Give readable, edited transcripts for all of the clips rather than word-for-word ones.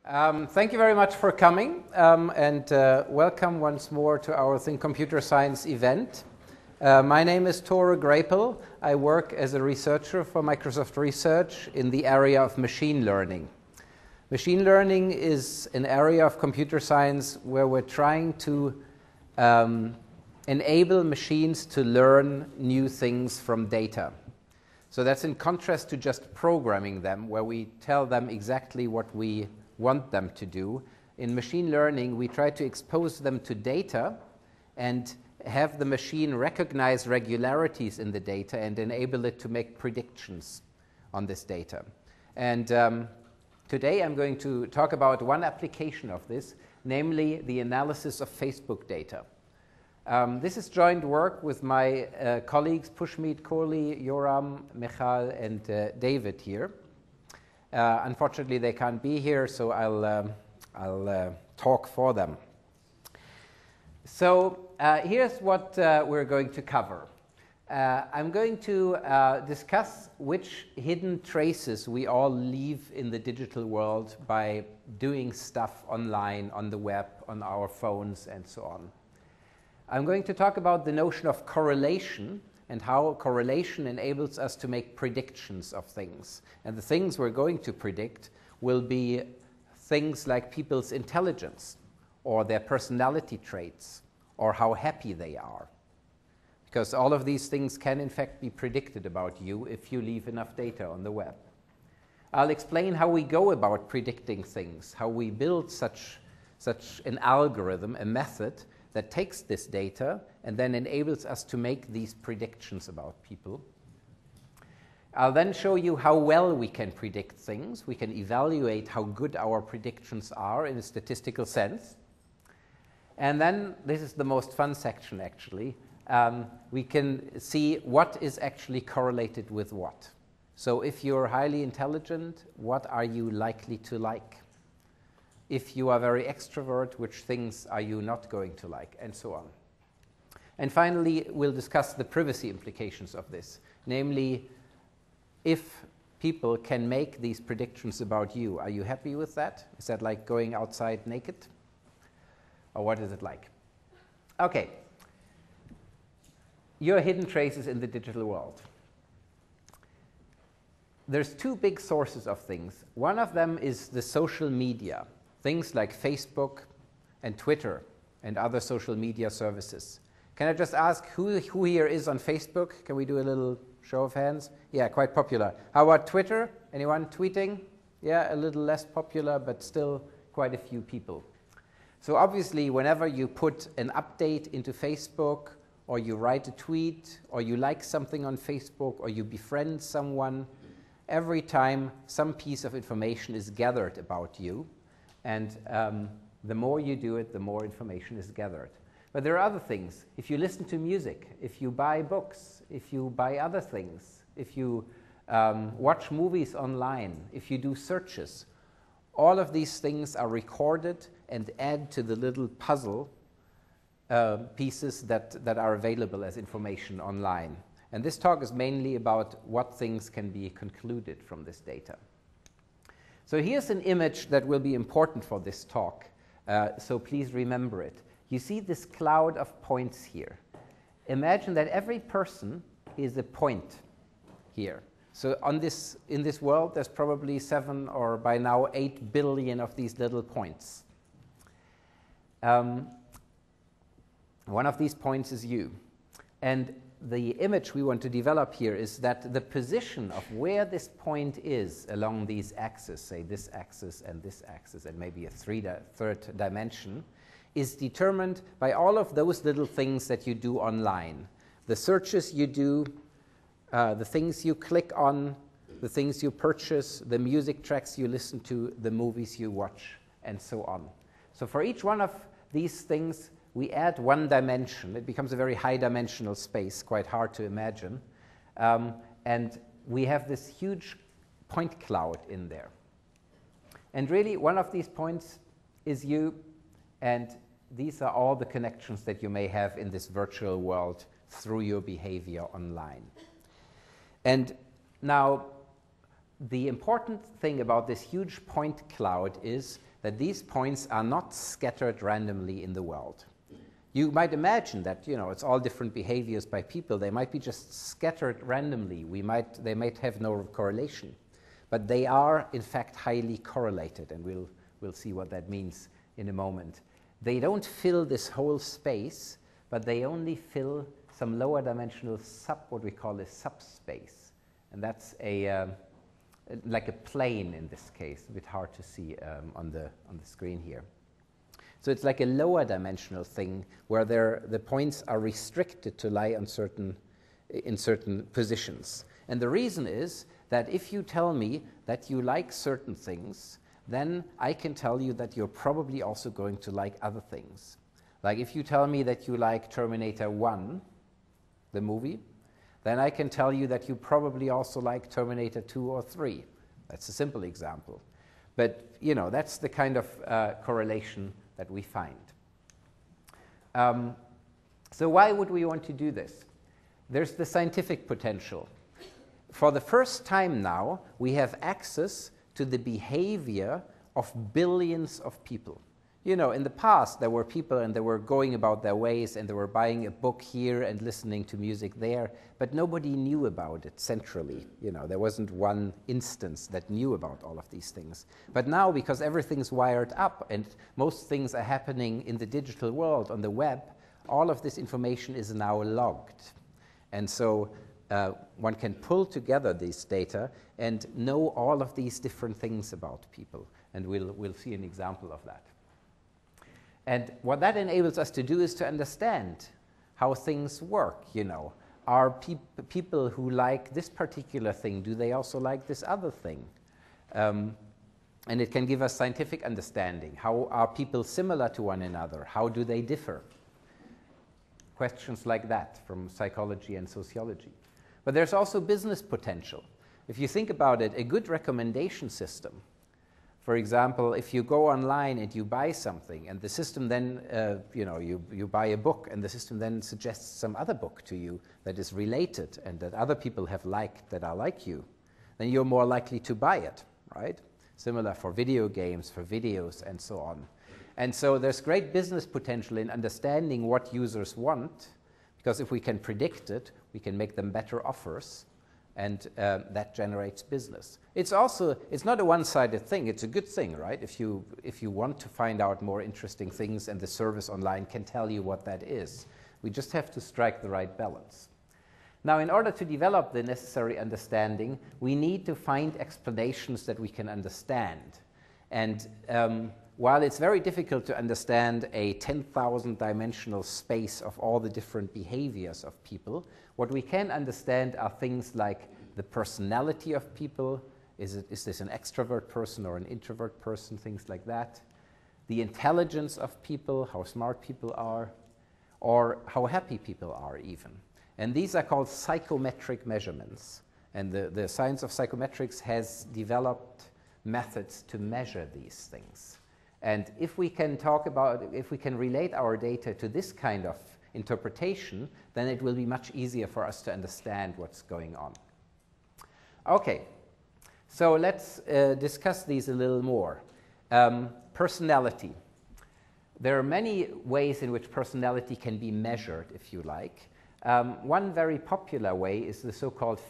Thank you very much for coming and welcome once more to our Think Computer Science event. My name is Thore Graepel. I work as a researcher for Microsoft Research in the area of machine learning. Machine learning is an area of computer science where we're trying to enable machines to learn new things from data. So that's in contrast to just programming them, where we tell them exactly what we want them to do. In machine learning, we try to expose them to data and have the machine recognize regularities in the data and enable it to make predictions on this data. And today I'm going to talk about one application of this, namely the analysis of Facebook data. This is joint work with my colleagues Pushmeet Kohli, Yoram, Michal, and David here. Unfortunately, they can't be here, so I'll talk for them. So here's what we're going to cover. I'm going to discuss which hidden traces we all leave in the digital world by doing stuff online, on the web, on our phones, and so on. I'm going to talk about the notion of correlation and how correlation enables us to make predictions of things. And the things we're going to predict will be things like people's intelligence or their personality traits or how happy they are. Because all of these things can in fact be predicted about you if you leave enough data on the web. I'll explain how we go about predicting things, how we build such an algorithm, a method that takes this data and then enables us to make these predictions about people. I'll then show you how well we can predict things. We can evaluate how good our predictions are in a statistical sense. And then, this is the most fun section actually, we can see what is actually correlated with what. So if you're highly intelligent, what are you likely to like? If you are very extrovert, which things are you not going to like, and so on. And finally, we'll discuss the privacy implications of this, namely, if people can make these predictions about you, are you happy with that? Is that like going outside naked? Or what is it like? Okay. Your hidden traces in the digital world. There's two big sources of things. One of them is the social media. Things like Facebook and Twitter and other social media services. Can I just ask who here is on Facebook? Can we do a little show of hands? Yeah, quite popular. How about Twitter? Anyone tweeting? Yeah, a little less popular, but still quite a few people. So obviously, whenever you put an update into Facebook, or you write a tweet, or you like something on Facebook, or you befriend someone, every time some piece of information is gathered about you. And the more you do it, the more information is gathered. But there are other things. If you listen to music, if you buy books, if you buy other things, if you watch movies online, if you do searches, all of these things are recorded and add to the little puzzle pieces that are available as information online. And this talk is mainly about what things can be concluded from this data. So here's an image that will be important for this talk, so please remember it. You see this cloud of points here. Imagine that every person is a point here. So in this world, there's probably 7 or by now 8 billion of these little points. One of these points is you. And the image we want to develop here is that the position of where this point is along these axes, say this axis and maybe a third dimension, is determined by all of those little things that you do online. The searches you do, the things you click on, the things you purchase, the music tracks you listen to, the movies you watch, and so on. So for each one of these things, we add one dimension. It becomes a very high-dimensional space, quite hard to imagine. And we have this huge point cloud in there. And really, one of these points is you, and these are all the connections that you may have in this virtual world through your behavior online. And now, the important thing about this huge point cloud is that these points are not scattered randomly in the world. You might imagine that, you know, it's all different behaviors by people. They might be just scattered randomly. They might have no correlation. But they are, in fact, highly correlated, and we'll see what that means in a moment. They don't fill this whole space, but they only fill some lower dimensional what we call a subspace. And that's like a plane in this case, a bit hard to see on the screen here. So it's like a lower dimensional thing where the points are restricted to lie in certain positions. And the reason is that if you tell me that you like certain things, then I can tell you that you're probably also going to like other things. Like if you tell me that you like Terminator 1, the movie, then I can tell you that you probably also like Terminator 2 or 3. That's a simple example. But, you know, that's the kind of correlation that we find. So why would we want to do this? There's the scientific potential. For the first time now, we have access to the behavior of billions of people. You know, in the past, there were people and they were going about their ways and they were buying a book here and listening to music there, but nobody knew about it centrally. You know, there wasn't one instance that knew about all of these things. But now, because everything's wired up and most things are happening in the digital world, on the web, all of this information is now logged. And so one can pull together these data and know all of these different things about people. And we'll see an example of that. And what that enables us to do is to understand how things work, you know. Are people who like this particular thing, do they also like this other thing? And it can give us scientific understanding. How are people similar to one another? How do they differ? Questions like that from psychology and sociology. But there's also business potential. If you think about it, a good recommendation system, for example, if you go online and you buy something and the system then, you buy a book and the system then suggests some other book to you that is related and that other people have liked that are like you, then you're more likely to buy it, right? Similar for video games, for videos, and so on. And so there's great business potential in understanding what users want, because if we can predict it, we can make them better offers, and that generates business. It's not a one-sided thing. It's a good thing, right? If you want to find out more interesting things and the service online can tell you what that is, we just have to strike the right balance. Now, in order to develop the necessary understanding, we need to find explanations that we can understand. And while it's very difficult to understand a 10,000 dimensional space of all the different behaviors of people, what we can understand are things like the personality of people. Is this an extrovert person or an introvert person? Things like that. The intelligence of people, how smart people are, or how happy people are even. And these are called psychometric measurements. And the science of psychometrics has developed methods to measure these things. And if we can relate our data to this kind of interpretation, then it will be much easier for us to understand what's going on. Okay, so let's discuss these a little more. Personality. There are many ways in which personality can be measured, if you like. One very popular way is the so-called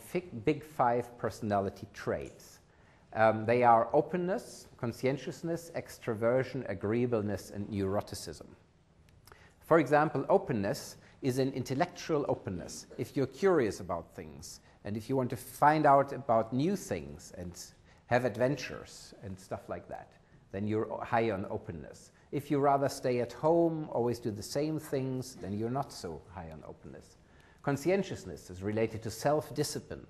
Big Five personality traits. They are openness, conscientiousness, extroversion, agreeableness, and neuroticism. For example, openness is an intellectual openness. If you're curious about things, and if you want to find out about new things and have adventures and stuff like that, then you're high on openness. If you rather stay at home, always do the same things, then you're not so high on openness. Conscientiousness is related to self-discipline,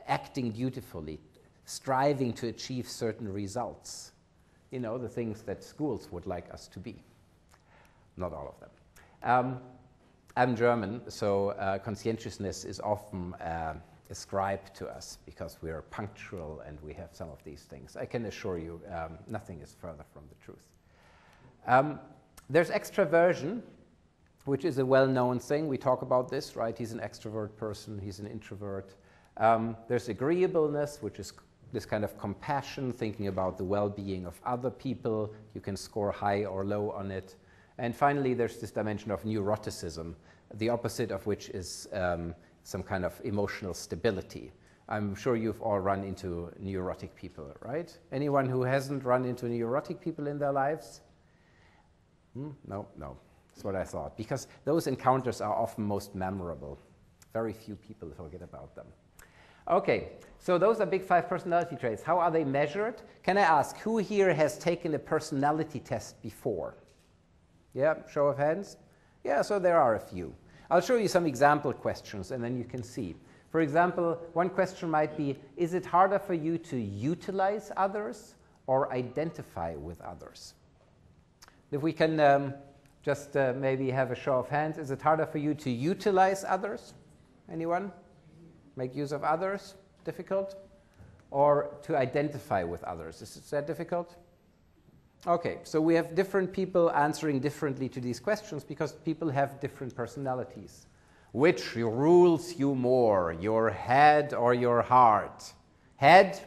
acting dutifully, striving to achieve certain results. You know, the things that schools would like us to be. Not all of them. I'm German, so conscientiousness is often ascribed to us because we are punctual and we have some of these things. I can assure you nothing is further from the truth. There's extraversion, which is a well-known thing. We talk about this, right? He's an extrovert person, he's an introvert. There's agreeableness, which is this kind of compassion, thinking about the well-being of other people. You can score high or low on it. And finally, there's this dimension of neuroticism, the opposite of which is some kind of emotional stability. I'm sure you've all run into neurotic people, right? Anyone who hasn't run into neurotic people in their lives? No, that's what I thought. Because those encounters are often most memorable. Very few people forget about them. Okay, so those are big 5 personality traits. How are they measured? Can I ask, who here has taken a personality test before? Yeah, show of hands? Yeah, so there are a few. I'll show you some example questions and then you can see. For example, one question might be, is it harder for you to utilize others or identify with others? If we can just maybe have a show of hands, is it harder for you to utilize others? Anyone? Make use of others? Difficult? Or to identify with others? Is that difficult? Okay, so we have different people answering differently to these questions because people have different personalities. Which rules you more, your head or your heart? Head?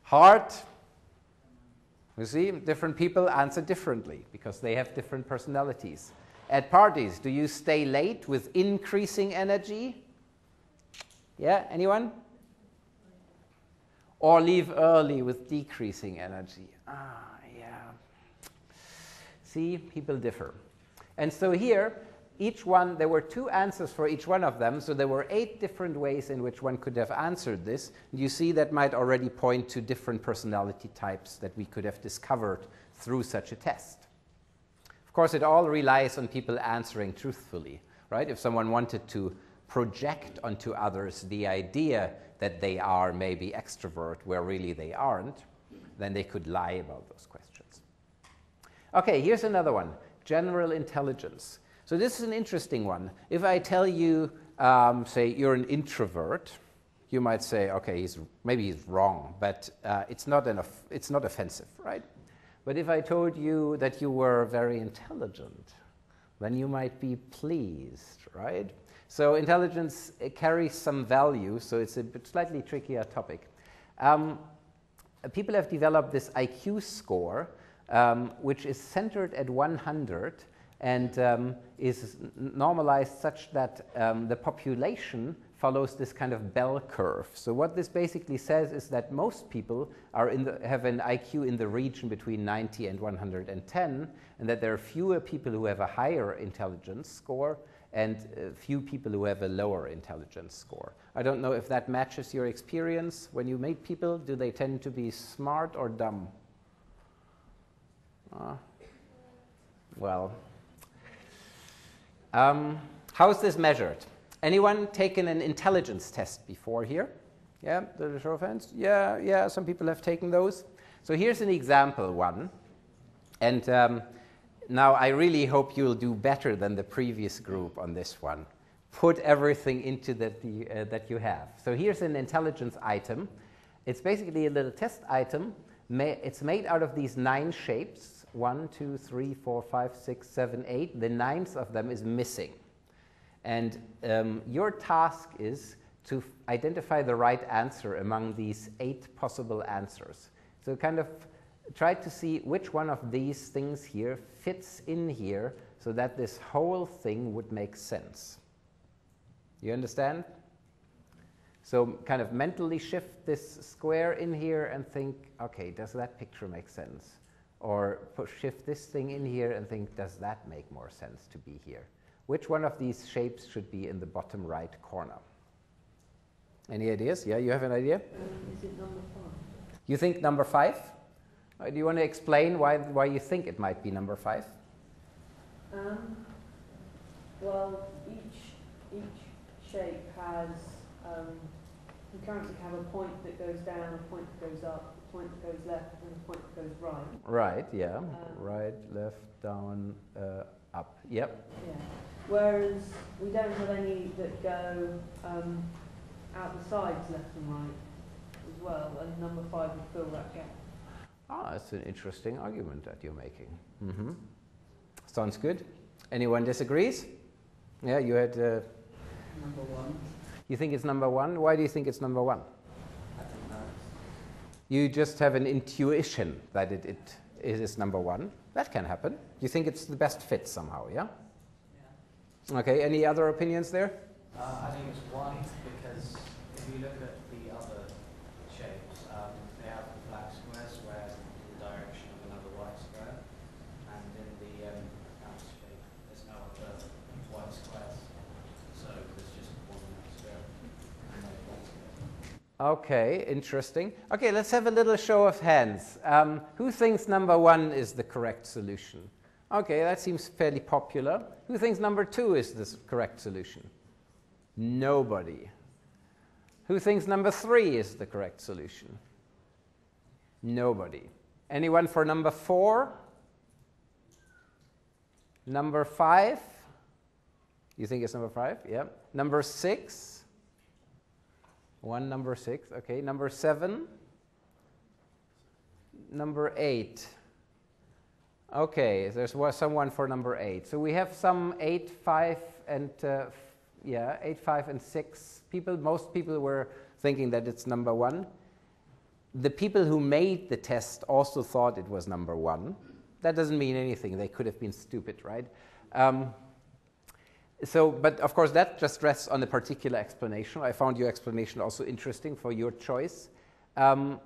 Heart? You see, different people answer differently because they have different personalities. At parties, do you stay late with increasing energy? Yeah, anyone? Or leave early with decreasing energy? Yeah. See, people differ. And so here, each one, there were 2 answers for each one of them, so there were 8 different ways in which one could have answered this. You see that might already point to different personality types that we could have discovered through such a test. Of course, it all relies on people answering truthfully, right? If someone wanted to project onto others the idea that they are maybe extrovert where really they aren't, then they could lie about those questions. Okay, here's another one, general intelligence. So this is an interesting one. If I tell you, say, you're an introvert, you might say, okay, maybe he's wrong, but it's not offensive, right? But if I told you that you were very intelligent, then you might be pleased, right? So intelligence carries some value, so it's a slightly trickier topic. People have developed this IQ score, which is centered at 100 and is normalized such that the population follows this kind of bell curve. So what this basically says is that most people have an IQ in the region between 90 and 110, and that there are fewer people who have a higher intelligence score and few people who have a lower intelligence score. I don't know if that matches your experience. When you meet people, do they tend to be smart or dumb? Well, how is this measured? Anyone taken an intelligence test before here? Yeah, the show of hands? Yeah, some people have taken those. So here's an example one. And now I really hope you'll do better than the previous group on this one. Put everything into that you have. So here's an intelligence item. It's basically a little test item. It's made out of these 9 shapes. 1, 2, 3, 4, 5, 6, 7, 8. The 9th of them is missing. And your task is to identify the right answer among these 8 possible answers. So kind of try to see which one of these things here fits in here so that this whole thing would make sense. You understand? So kind of mentally shift this square in here and think, okay, does that picture make sense? Or shift this thing in here and think, does that make more sense to be here? Which one of these shapes should be in the bottom right corner? Any ideas? Yeah, you have an idea? Is it number 5? You think number 5? Do you want to explain why you think it might be number 5? Well, each shape has, you currently have a point that goes down, a point that goes up, a point that goes left, and a point that goes right. Right, yeah. Right, left, down, up. Yep. Yeah. Whereas we don't have any that go out the sides, left and right, as well, and number 5 would fill that gap. Ah, that's an interesting argument that you're making. Mm-hmm. Sounds good. Anyone disagrees? Yeah, you had... Number 1. You think it's number 1? Why do you think it's number 1? You just have an intuition that it is number one. That can happen. You think it's the best fit somehow, yeah? Yeah. Okay, any other opinions there? I think it's one because if you look at the other shapes, they have black squares where in the direction of another white square, and in the house shape there's no other white squares, so there's just one square and no white square. Okay, interesting. Okay, let's have a little show of hands. Who thinks number one is the correct solution? Okay, that seems fairly popular. Who thinks number two is the correct solution? Nobody. Who thinks number three is the correct solution? Nobody. Anyone for number four? Number five? You think it's number five? Yeah. Number six? One number six. Okay. Number seven? Number eight. Okay. There's someone for number eight. So we have some 8, 5, and 8, 5, and 6 people. Most people were thinking that it's number one. The people who made the test also thought it was number one. That doesn't mean anything. They could have been stupid, right? But of course, that just rests on a particular explanation. I found your explanation also interesting for your choice. The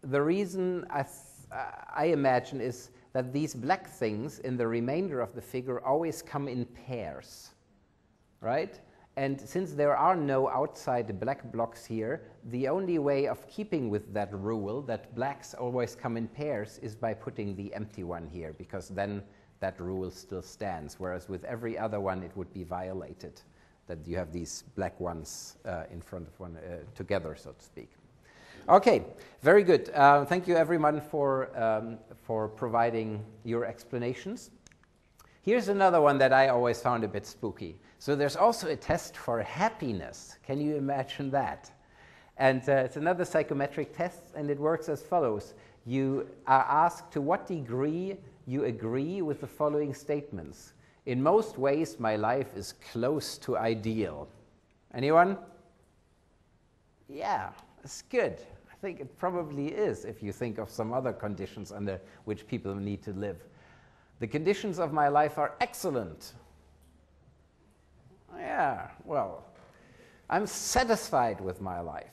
reason I imagine is that these black things in the remainder of the figure always come in pairs, right? And since there are no outside black blocks here, the only way of keeping with that rule that blacks always come in pairs is by putting the empty one here, because then that rule still stands, whereas with every other one it would be violated, that you have these black ones in front of one together, so to speak. Okay, very good. Thank you everyone for providing your explanations. Here's another one that I always found a bit spooky. So there's also a test for happiness. Can you imagine that? And it's another psychometric test, and it works as follows. You are asked to what degree you agree with the following statements. In most ways, my life is close to ideal. Anyone? Yeah, that's good. I think it probably is if you think of some other conditions under which people need to live. The conditions of my life are excellent. Yeah, well, I'm satisfied with my life.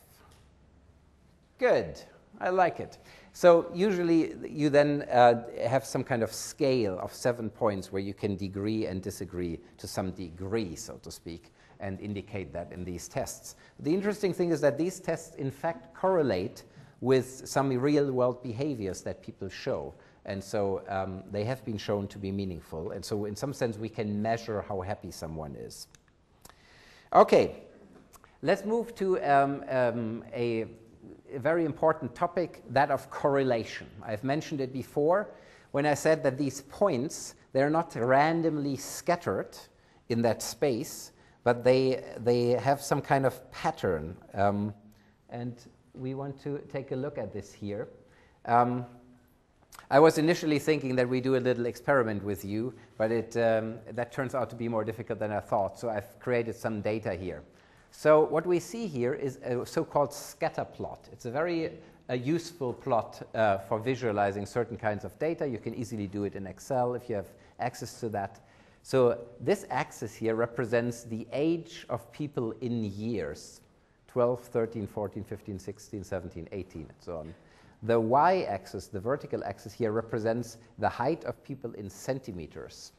Good, I like it. So usually you then have some kind of scale of 7 points where you can agree and disagree to some degree, so to speak, and indicate that in these tests. The interesting thing is that these tests in fact correlate with some real-world behaviors that people show. And so they have been shown to be meaningful. And so in some sense, we can measure how happy someone is. Okay, let's move to a very important topic, that of correlation. I've mentioned it before when I said that these points, they're not randomly scattered in that space, but they have some kind of pattern. And we want to take a look at this here. I was initially thinking that we do a little experiment with you, but that turns out to be more difficult than I thought, so I've created some data here. So what we see here is a so-called scatter plot. It's a very useful plot for visualizing certain kinds of data. You can easily do it in Excel if you have access to that. So this axis here represents the age of people in years, 12, 13, 14, 15, 16, 17, 18, and so on. The y-axis, the vertical axis here, represents the height of people in centimeters.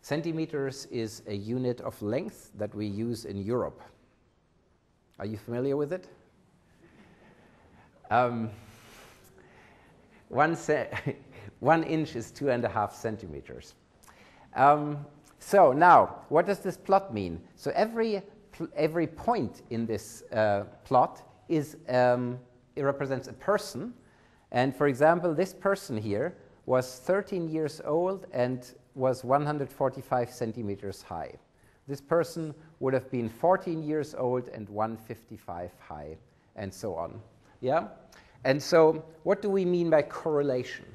Centimeters is a unit of length that we use in Europe. Are you familiar with it? 1 inch is 2.5 centimeters. So now, what does this plot mean? So every point in this plot is it represents a person, and for example, this person here was 13 years old and was 145 centimeters high. This person would have been 14 years old and 155 high, and so on. Yeah? And so what do we mean by correlation?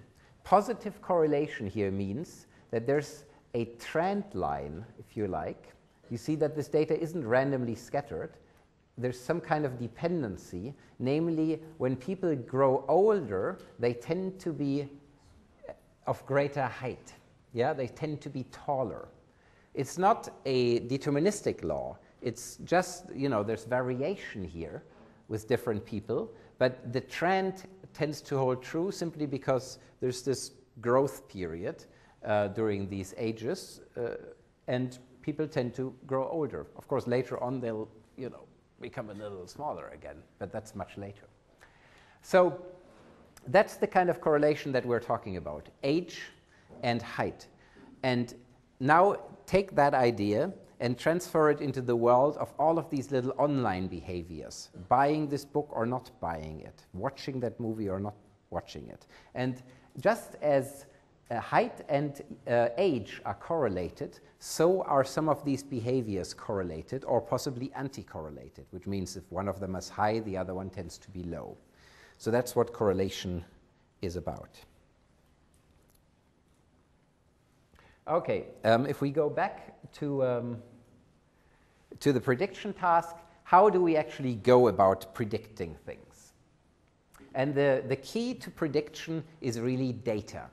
Positive correlation here means that there's a trend line, if you like. You see that this data isn't randomly scattered. there's some kind of dependency, namely when people grow older, they tend to be of greater height. Yeah, they tend to be taller. It's not a deterministic law. It's just, you know, there's variation here with different people, but the trend tends to hold true simply because there's this growth period during these ages, and people tend to grow older. Of course, later on they'll, you know, become a little smaller again, but that's much later. So that's the kind of correlation that we're talking about, age and height. And now take that idea and transfer it into the world of all of these little online behaviors, buying this book or not buying it, watching that movie or not watching it. And just as height and age are correlated, so are some of these behaviors correlated or possibly anti-correlated, which means if one of them is high, the other one tends to be low. So that's what correlation is about. Okay, if we go back to the prediction task, how do we actually go about predicting things? And the key to prediction is really data.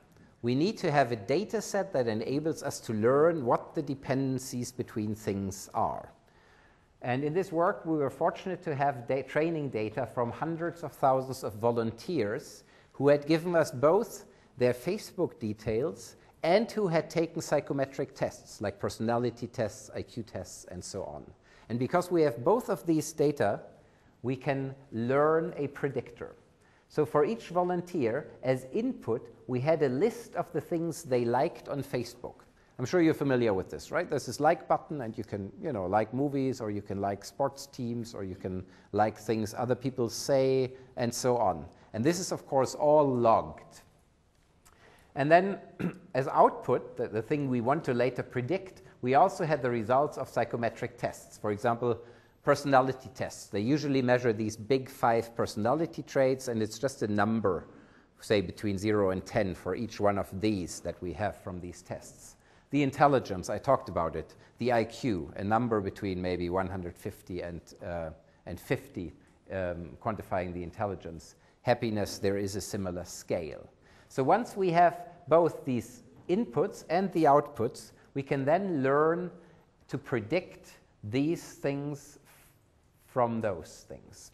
We need to have a data set that enables us to learn what the dependencies between things are. And in this work, we were fortunate to have training data from hundreds of thousands of volunteers who had given us both their Facebook details and who had taken psychometric tests like personality tests, IQ tests, and so on. And because we have both of these data, we can learn a predictor. So for each volunteer, as input, we had a list of the things they liked on Facebook. I'm sure you're familiar with this, right? There's this like button, and you can, you know, like movies, or you can like sports teams, or you can like things other people say, and so on. And this is, of course, all logged. And then as output, the thing we want to later predict, we also had the results of psychometric tests. For example, personality tests. They usually measure these big 5 personality traits, and it's just a number, say between 0 and 10 for each one of these that we have from these tests. The intelligence, I talked about it. The IQ, a number between maybe 150 and 50, quantifying the intelligence. Happiness, there is a similar scale. So once we have both these inputs and the outputs, we can then learn to predict these things from those things.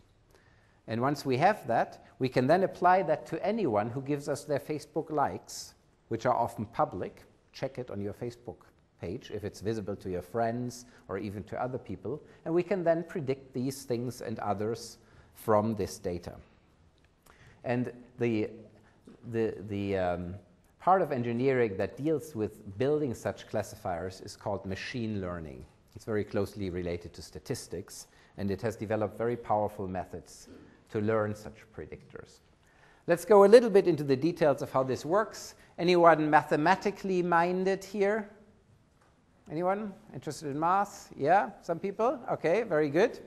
And once we have that, we can then apply that to anyone who gives us their Facebook likes, which are often public. Check it on your Facebook page if it's visible to your friends or even to other people. And we can then predict these things and others from this data. And the part of engineering that deals with building such classifiers is called machine learning. It's very closely related to statistics, and it has developed very powerful methods to learn such predictors. Let's go a little bit into the details of how this works. Anyone mathematically minded here? Anyone interested in math? Yeah, some people? Okay, very good.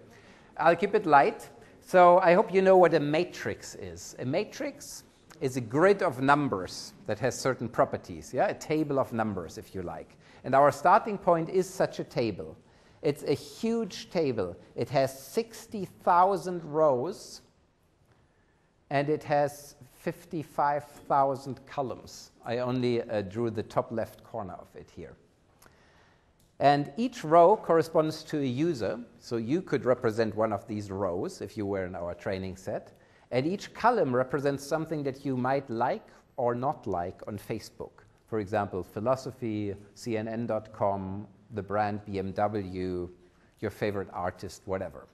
I'll keep it light. So I hope you know what a matrix is. A matrix is a grid of numbers that has certain properties, yeah? A table of numbers, if you like. And our starting point is such a table. It's a huge table. It has 60,000 rows, and it has 55,000 columns. I only drew the top left corner of it here. And each row corresponds to a user, so you could represent one of these rows if you were in our training set. And each column represents something that you might like or not like on Facebook. For example, philosophy, CNN.com, the brand BMW, your favorite artist, whatever.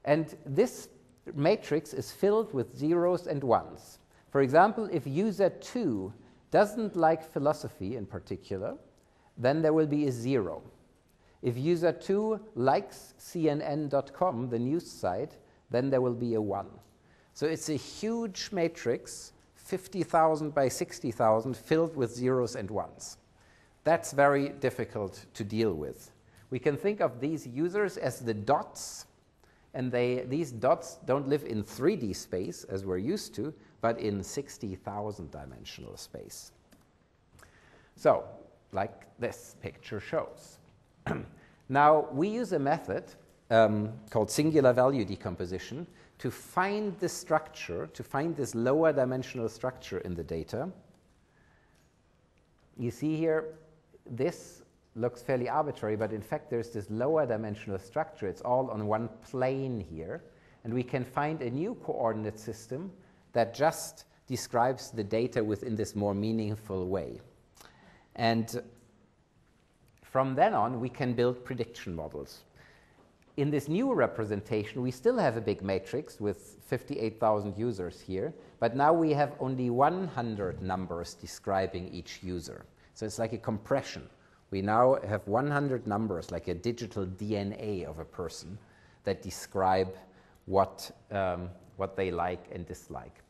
And this matrix is filled with zeros and ones. For example, if user 2 doesn't like philosophy in particular, then there will be a 0. If user 2 likes CNN.com, the news site, then there will be a 1. So it's a huge matrix, 50,000 by 60,000, filled with zeros and ones. That's very difficult to deal with. We can think of these users as the dots, and these dots don't live in 3D space, as we're used to, but in 60,000 dimensional space. So, like this picture shows. Now, we use a method called singular value decomposition to find the structure, to find this lower dimensional structure in the data. You see here, this looks fairly arbitrary, but in fact there's this lower dimensional structure. It's all on one plane here, and we can find a new coordinate system that just describes the data within this more meaningful way. And from then on, we can build prediction models. In this new representation, we still have a big matrix with 58,000 users here, but now we have only 100 numbers describing each user. So it's like a compression. We now have 100 numbers, like a digital DNA of a person, that describe what they like and dislike.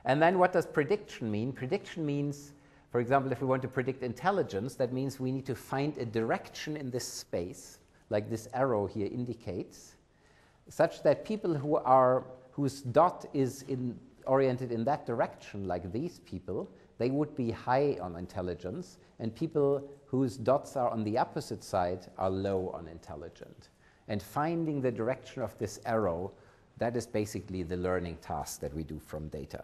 And then what does prediction mean? Prediction means, for example, if we want to predict intelligence, that means we need to find a direction in this space, like this arrow here indicates, such that people whose dot is oriented in that direction, like these people, they would be high on intelligence, and people whose dots are on the opposite side are low on intelligence. And finding the direction of this arrow, that is basically the learning task that we do from data.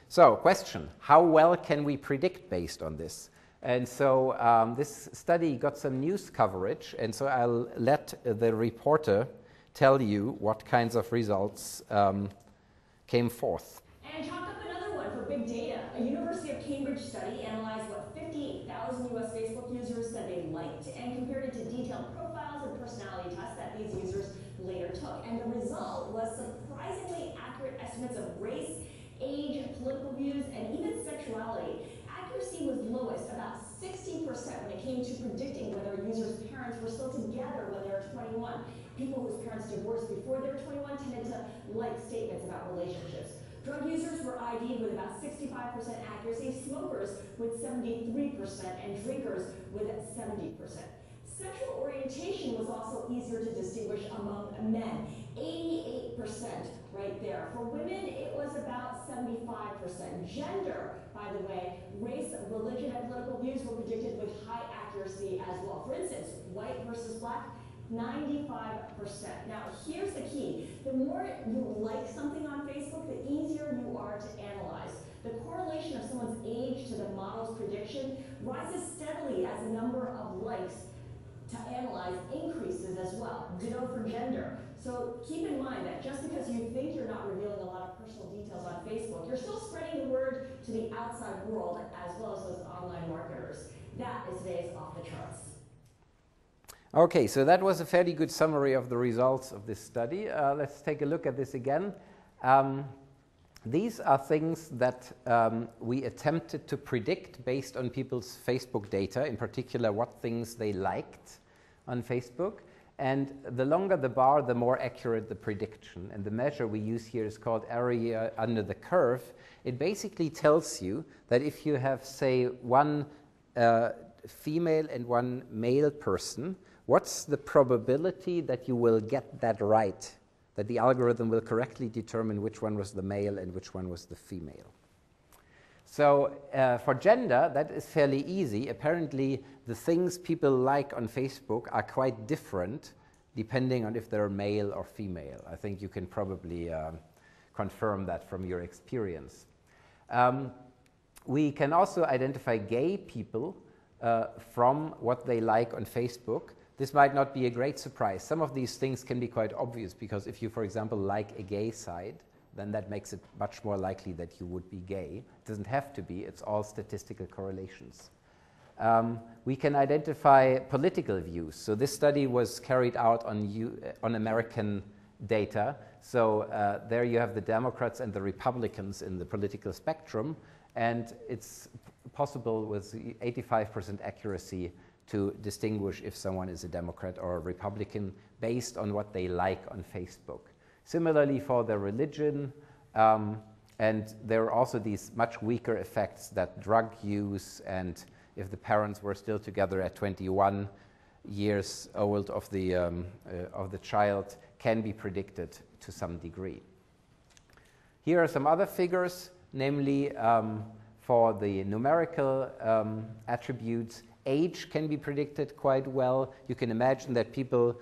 So, question, how well can we predict based on this? And so this study got some news coverage, and so I'll let the reporter tell you what kinds of results came forth. And chalked up another one for big data. A University of Cambridge study analyzed what 58,000 U.S. Facebook users said they liked and compared it to detailed profiles and personality tests that these users later took. And the result was surprisingly accurate estimates of race, age, political views, and even sexuality. Accuracy was lowest, about 60%, when it came to predicting whether a user's parents were still together when they were 21. People whose parents divorced before they were 21 tended to like statements about relationships. Drug users were ID'd with about 65% accuracy, smokers with 73%, and drinkers with 70%. Sexual orientation was also easier to distinguish among men, 88% right there. For women, it was about 75%. Gender, by the way, race, religion, and political views were predicted with high accuracy as well. For instance, white versus black, 95%. Now, here's the key. The more you like something on Facebook, the easier you are to analyze. The correlation of someone's age to the model's prediction rises steadily as the number of likes to analyze increases as well. Ditto for gender. So keep in mind that just because you think you're not revealing a lot of personal details on Facebook, you're still spreading the word to the outside world as well as those online marketers. That is today's Off the Charts. Okay, so that was a fairly good summary of the results of this study. Let's take a look at this again. These are things that we attempted to predict based on people's Facebook data, in particular what things they liked on Facebook. And the longer the bar, the more accurate the prediction. And the measure we use here is called area under the curve. It basically tells you that if you have, say, one female and one male person, what's the probability that you will get that right, that the algorithm will correctly determine which one was the male and which one was the female? So for gender, that is fairly easy. Apparently, the things people like on Facebook are quite different depending on if they're male or female. I think you can probably confirm that from your experience. We can also identify gay people from what they like on Facebook. This might not be a great surprise. Some of these things can be quite obvious because if you, for example, like a gay site, then that makes it much more likely that you would be gay. It doesn't have to be. It's all statistical correlations. We can identify political views. So this study was carried out on American data. So there you have the Democrats and the Republicans in the political spectrum. And it's possible with 85% accuracy to distinguish if someone is a Democrat or a Republican based on what they like on Facebook. Similarly for the religion, and there are also these much weaker effects that drug use and if the parents were still together at 21 years old of the child can be predicted to some degree. Here are some other figures, namely for the numerical attributes. Age can be predicted quite well. You can imagine that people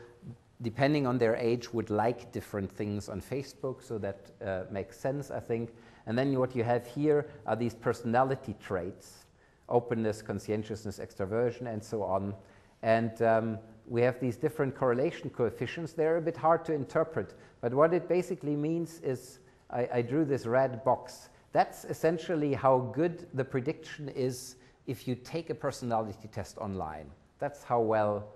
depending on their age, would like different things on Facebook, so that makes sense, I think. And then what you have here are these personality traits: openness, conscientiousness, extroversion, and so on. And we have these different correlation coefficients. They're a bit hard to interpret, but what it basically means is, I drew this red box. That's essentially how good the prediction is if you take a personality test online. That's how well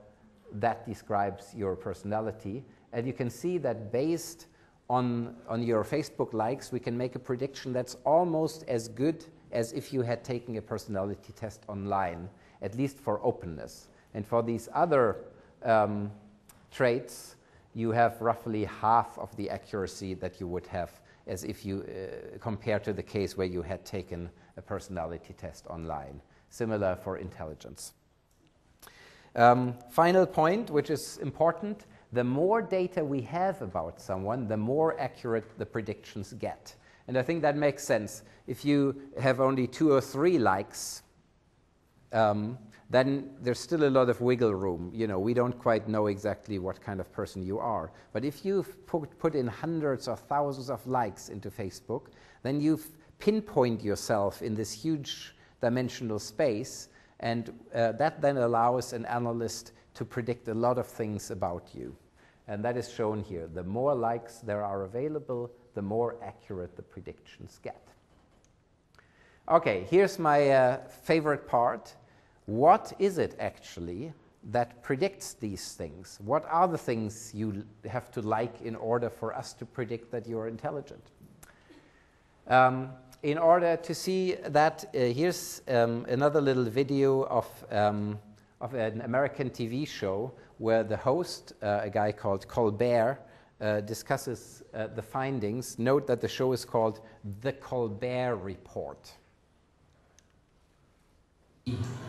that describes your personality. And you can see that based on your Facebook likes, we can make a prediction that's almost as good as if you had taken a personality test online, at least for openness. And for these other traits, you have roughly half of the accuracy that you would have as if you compare to the case where you had taken a personality test online. Similar for intelligence. Final point, which is important: the more data we have about someone, the more accurate the predictions get. And I think that makes sense. If you have only 2 or 3 likes, then there's still a lot of wiggle room. You know, we don't quite know exactly what kind of person you are. But if you've put in hundreds or thousands of likes into Facebook, then you've pinpoint yourself in this huge dimensional space, and that then allows an analyst to predict a lot of things about you. And that is shown here. The more likes there are available, the more accurate the predictions get. Okay, here's my favorite part. What is it actually that predicts these things? What are the things you have to like in order for us to predict that you're intelligent? In order to see that, here's another little video of an American TV show where the host, a guy called Colbert, discusses the findings. Note that the show is called The Colbert Report.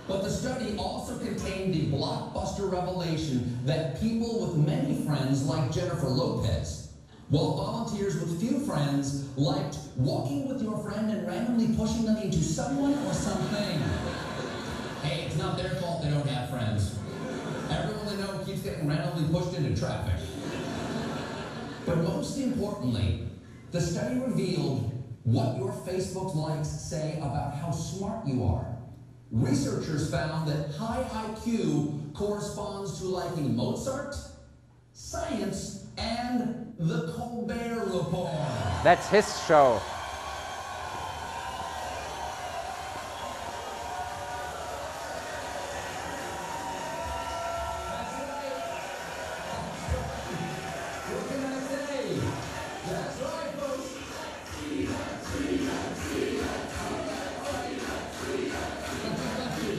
But the study also contained the blockbuster revelation that people with many friends like Jennifer Lopez, while volunteers with few friends liked walking with your friend and randomly pushing them into someone or something. Hey, it's not their fault they don't have friends. Everyone they know keeps getting randomly pushed into traffic. But most importantly, the study revealed what your Facebook likes say about how smart you are. Researchers found that high IQ corresponds to liking Mozart, science, and the Colbert Report. That's his show. That's right. What can I say? That's right, folks.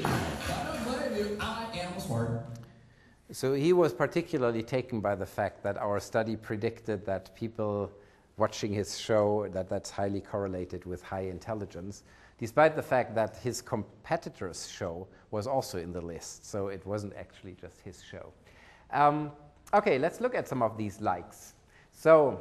I don't blame you. I am smart. So he was particularly taken by the fact that our study predicted that people watching his show, that's highly correlated with high intelligence, despite the fact that his competitor's show was also in the list. So it wasn't actually just his show. Okay, let's look at some of these likes. So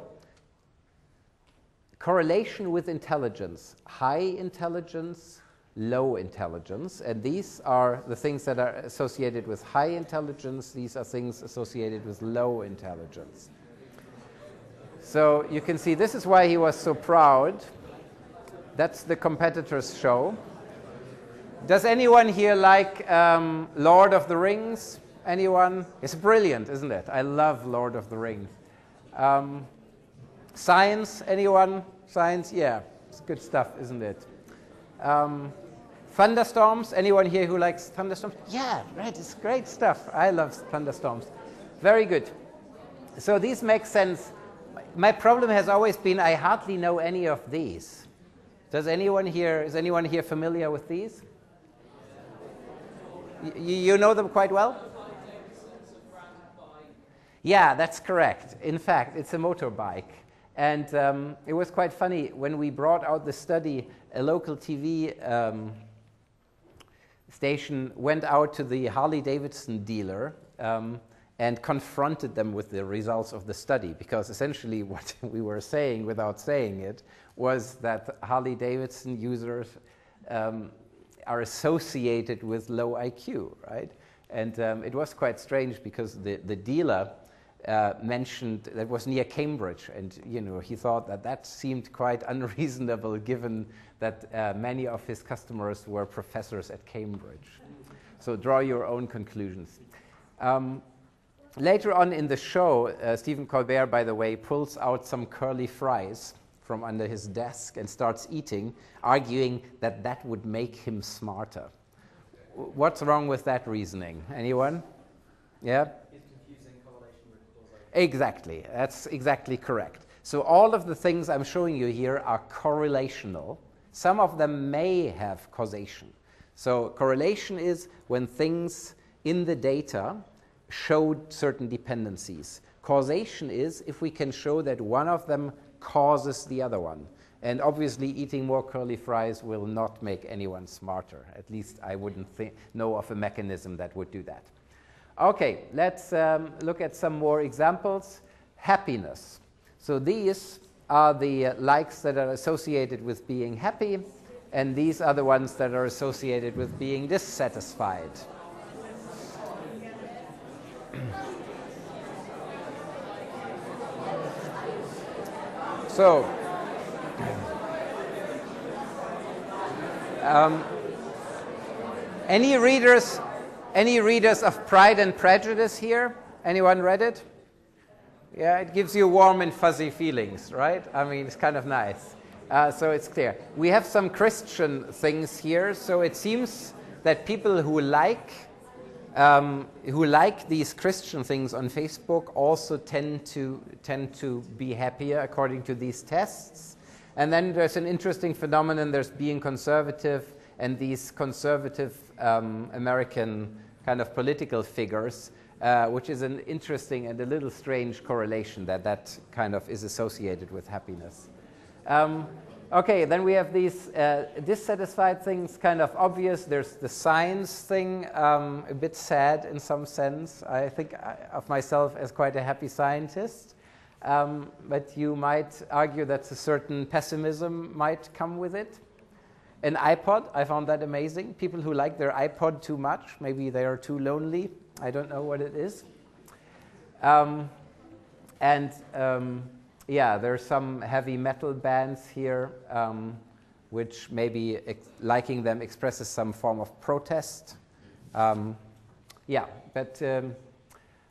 correlation with intelligence: high intelligence, low intelligence, and these are the things that are associated with high intelligence. These are things associated with low intelligence. So you can see this is why he was so proud. That's the competitor's show. Does anyone here like Lord of the Rings? Anyone? It's brilliant, isn't it? I love Lord of the Rings. Science, anyone? Science, yeah, it's good stuff, isn't it? Thunderstorms, anyone here who likes thunderstorms? Yeah, right, it's great stuff. I love thunderstorms. Very good. So these make sense. My problem has always been I hardly know any of these. Is anyone here familiar with these? You know them quite well? Yeah, that's correct. In fact, it's a motorbike. And it was quite funny. When we brought out the study, a local TV station went out to the Harley-Davidson dealer and confronted them with the results of the study, because essentially what we were saying, without saying it, was that Harley-Davidson users are associated with low IQ, right? And it was quite strange, because the dealer mentioned that was near Cambridge, and he thought that seemed quite unreasonable given that many of his customers were professors at Cambridge. So draw your own conclusions. Later on in the show, Stephen Colbert, by the way, pulls out some curly fries from under his desk and starts eating, arguing that would make him smarter. What's wrong with that reasoning? Anyone? Yeah? He's confusing correlation with causation. Exactly. That's exactly correct. So all of the things I'm showing you here are correlational. Some of them may have causation. So correlation is when things in the data showed certain dependencies. Causation is if we can show that one of them causes the other one. And obviously eating more curly fries will not make anyone smarter. At least I wouldn't know of a mechanism that would do that. Okay, let's look at some more examples. Happiness. So these are the likes that are associated with being happy, and these are the ones that are associated with being dissatisfied. So, any readers of Pride and Prejudice here? Anyone read it? Yeah, it gives you warm and fuzzy feelings, right? I mean, it's kind of nice. So it's clear. We have some Christian things here. So it seems that people who like these Christian things on Facebook also tend to be happier according to these tests. And then there's an interesting phenomenon. There's being conservative, and these conservative American kind of political figures, which is an interesting and a little strange correlation that kind of is associated with happiness. Okay, then we have these dissatisfied things, kind of obvious. There's the science thing, a bit sad in some sense. I think of myself as quite a happy scientist. But you might argue that a certain pessimism might come with it. An iPod, I found that amazing. People who like their iPod too much, maybe they are too lonely. I don't know what it is. Yeah, there's some heavy metal bands here, which maybe liking them expresses some form of protest. Yeah, but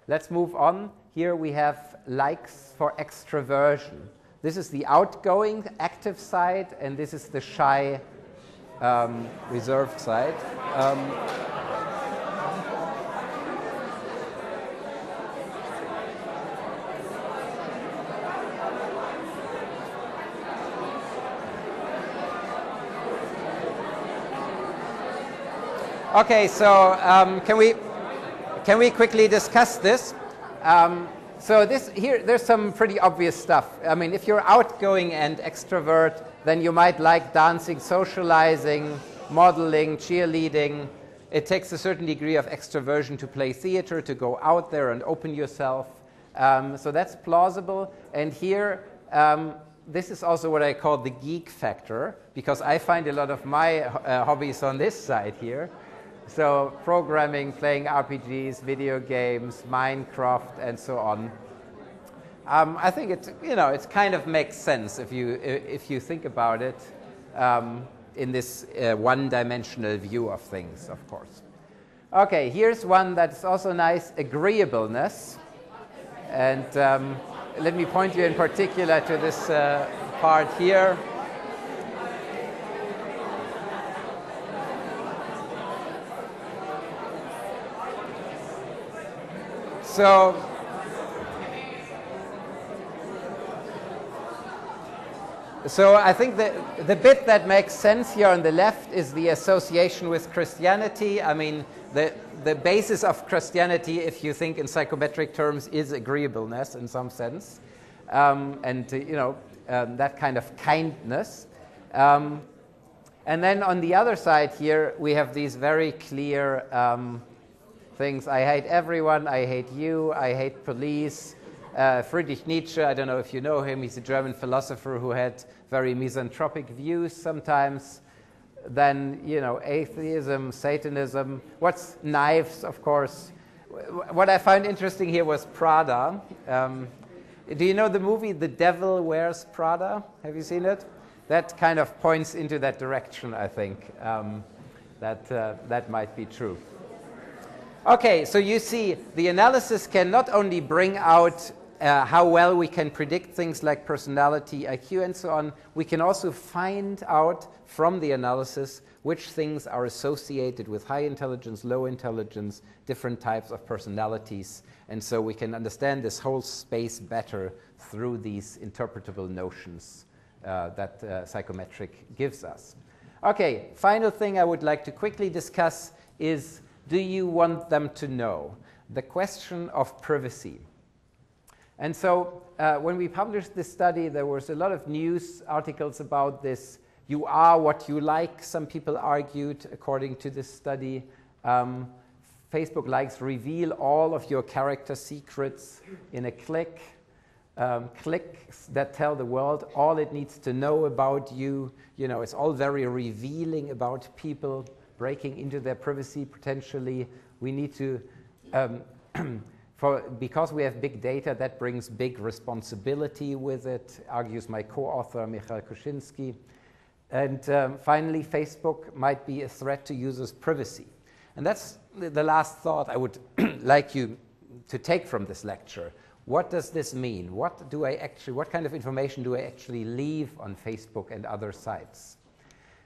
let's move on. Here we have likes for extroversion. This is the outgoing, active side, and this is the shy, reserved side. Okay, so can we quickly discuss this? So there's some pretty obvious stuff. I mean, if you're outgoing and extrovert, then you might like dancing, socializing, modeling, cheerleading. It takes a certain degree of extroversion to play theater, to go out there and open yourself. So that's plausible. And here, this is also what I call the geek factor, because I find a lot of my hobbies on this side here. So programming, playing RPGs, video games, Minecraft, and so on. I think it kind of makes sense if you think about it in this one-dimensional view of things, of course. Okay, here's one that's also nice: agreeableness. And let me point you in particular to this part here. So I think the bit that makes sense here on the left is the association with Christianity. I mean, the basis of Christianity, if you think in psychometric terms, is agreeableness in some sense, and that kind of kindness. And then on the other side here, we have these very clear things. I hate everyone, I hate you, I hate police. Friedrich Nietzsche, I don't know if you know him, he's a German philosopher who had very misanthropic views sometimes. Then, atheism, Satanism. What's knives, of course. what I found interesting here was Prada. Do you know the movie The Devil Wears Prada? Have you seen it? That kind of points into that direction, I think. That might be true. Okay, so you see, the analysis can not only bring out how well we can predict things like personality, IQ, and so on, we can also find out from the analysis which things are associated with high intelligence, low intelligence, different types of personalities. And so we can understand this whole space better through these interpretable notions that psychometric gives us. Okay, final thing I would like to quickly discuss is, do you want them to know? The question of privacy. And so when we published this study, there was a lot of news articles about this. You are what you like, some people argued, according to this study. Facebook likes reveal all of your character secrets in a click. Clicks that tell the world all it needs to know about you. You know, it's all very revealing about people, breaking into their privacy potentially. We need to, because we have big data, that brings big responsibility with it, argues my co-author, Michael Kuczynski. And finally, Facebook might be a threat to users' privacy. And that's the last thought I would like you to take from this lecture. What does this mean? What kind of information do I actually leave on Facebook and other sites?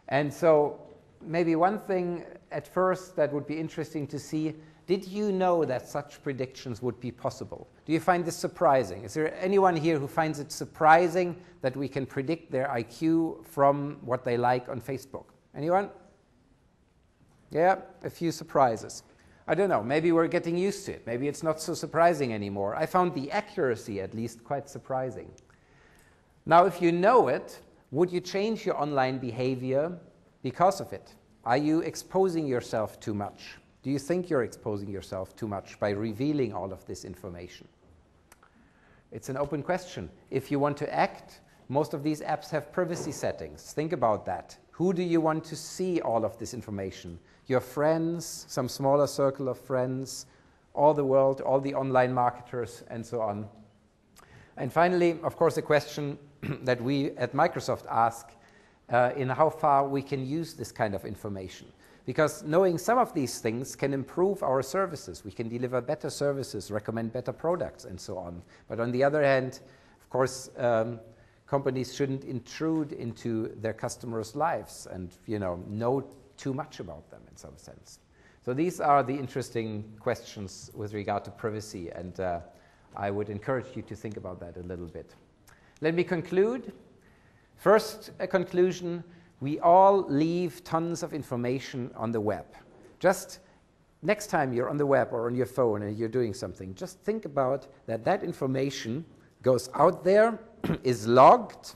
And so maybe one thing at first that would be interesting to see, did you know that such predictions would be possible? Do you find this surprising? Is there anyone here who finds it surprising that we can predict their IQ from what they like on Facebook? Anyone? Yeah, a few surprises. I don't know, maybe we're getting used to it. Maybe it's not so surprising anymore. I found the accuracy, at least, quite surprising. Now, if you know it, would you change your online behavior because of it? Are you exposing yourself too much? Do you think you're exposing yourself too much by revealing all of this information? It's an open question. If you want to act, most of these apps have privacy settings. Think about that. Who do you want to see all of this information? Your friends, some smaller circle of friends, all the world, all the online marketers, and so on. And finally, of course, a question that we at Microsoft ask in how far we can use this kind of information. Because knowing some of these things can improve our services. We can deliver better services, recommend better products, and so on. But on the other hand, of course, companies shouldn't intrude into their customers' lives and know too much about them in some sense. So these are the interesting questions with regard to privacy, and I would encourage you to think about that a little bit. Let me conclude. First, a conclusion. We all leave tons of information on the web. Just next time you're on the web or on your phone and you're doing something, just think about that information goes out there, is logged,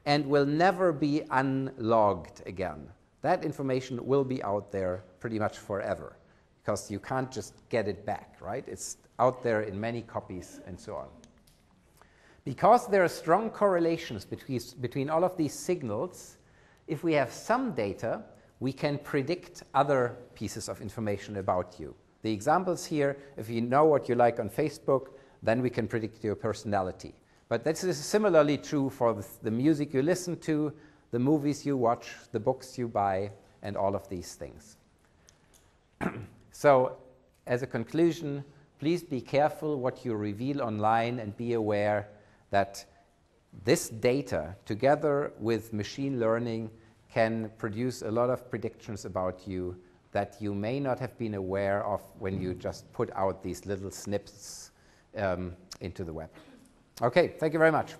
and will never be unlogged again. That information will be out there pretty much forever, because you can't just get it back, right? It's out there in many copies and so on. Because there are strong correlations between all of these signals, if we have some data, we can predict other pieces of information about you. The examples here, if you know what you like on Facebook, then we can predict your personality. But this is similarly true for the music you listen to, the movies you watch, the books you buy, and all of these things. So, as a conclusion, please be careful what you reveal online and be aware that this data, together with machine learning, can produce a lot of predictions about you that you may not have been aware of when you just put out these little snippets into the web. Okay, thank you very much.